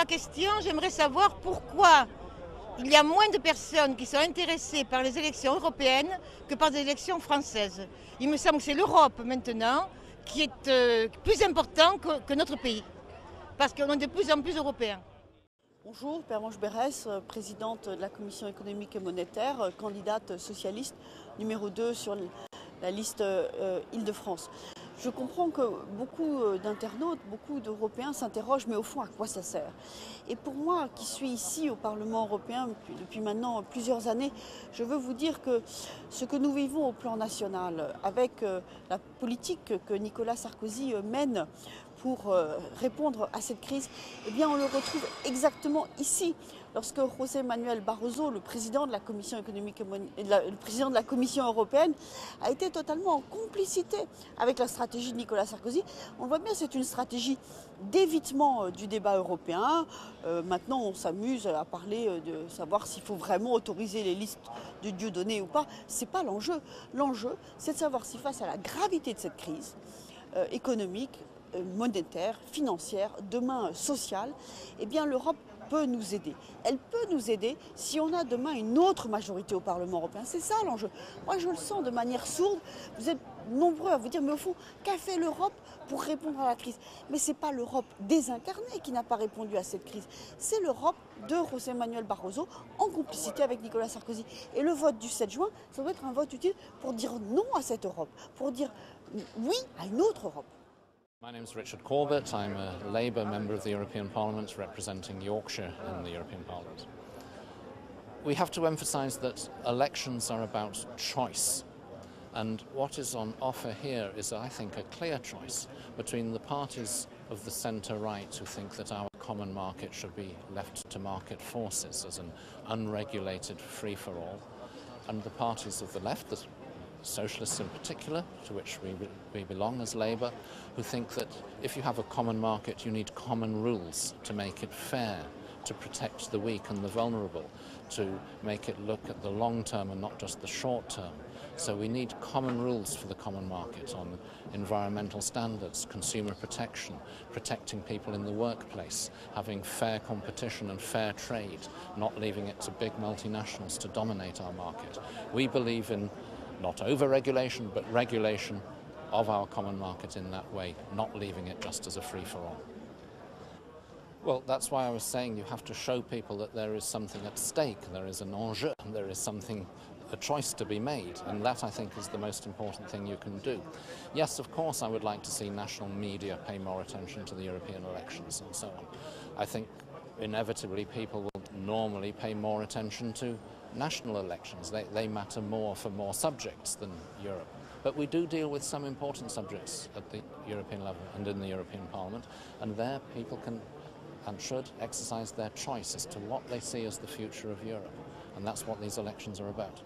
ma question, j'aimerais savoir pourquoi il y a moins de personnes qui sont intéressées par les élections européennes que par les élections françaises. Il me semble que c'est l'Europe maintenant qui est plus important que notre pays, parce qu'on est de plus en plus européens. Bonjour, Pervenche Berès, présidente de la Commission économique et monétaire, candidate socialiste numéro 2 sur la liste Île-de-France. Je comprends que beaucoup d'internautes, beaucoup d'Européens s'interrogent, mais au fond, à quoi ça sert? Et pour moi, qui suis ici au Parlement européen depuis maintenant plusieurs années, je veux vous dire que ce que nous vivons au plan national, avec la politique que Nicolas Sarkozy mène pour répondre à cette crise, eh bien on le retrouve exactement ici. Lorsque José Manuel Barroso, le président de la Commission économique et le président de la Commission européenne, a été totalement en complicité avec la stratégie de Nicolas Sarkozy, on voit bien c'est une stratégie d'évitement du débat européen. Maintenant on s'amuse à parler de savoir s'il faut vraiment autoriser les listes de Dieudonné ou pas. Ce n'est pas l'enjeu. L'enjeu, c'est de savoir si face à la gravité de cette crise économique, monétaire, financière, demain sociale, eh bien l'Europe peut nous aider. Elle peut nous aider si on a demain une autre majorité au Parlement européen. C'est ça l'enjeu. Moi je le sens de manière sourde. Vous êtes nombreux à vous dire mais au fond, qu'a fait l'Europe pour répondre à la crise? Mais ce n'est pas l'Europe désincarnée qui n'a pas répondu à cette crise. C'est l'Europe de José Manuel Barroso en complicité avec Nicolas Sarkozy. Et le vote du 7 juin, ça doit être un vote utile pour dire non à cette Europe, pour dire oui à une autre Europe. My name is Richard Corbett. I'm a Labour member of the European Parliament representing Yorkshire in the European Parliament. We have to emphasise that elections are about choice, and what is on offer here is, I think, a clear choice between the parties of the centre-right who think that our common market should be left to market forces as an unregulated free-for-all, and the parties of the left, the socialists in particular, to which we belong as Labour, who think that if you have a common market you need common rules to make it fair, to protect the weak and the vulnerable, to make it look at the long term and not just the short term. So we need common rules for the common market on environmental standards, consumer protection, protecting people in the workplace, having fair competition and fair trade, not leaving it to big multinationals to dominate our market. We believe in not over-regulation, but regulation of our common market in that way, not leaving it just as a free-for-all. Well, that's why I was saying you have to show people that there is something at stake, there is an enjeu, there is something, a choice to be made, and that I think is the most important thing you can do. Yes, of course, I would like to see national media pay more attention to the European elections and so on. I think inevitably people will normally pay more attention to national elections. They matter more for more subjects than Europe. But we do deal with some important subjects at the European level and in the European Parliament, and there people can and should exercise their choice as to what they see as the future of Europe. And that's what these elections are about.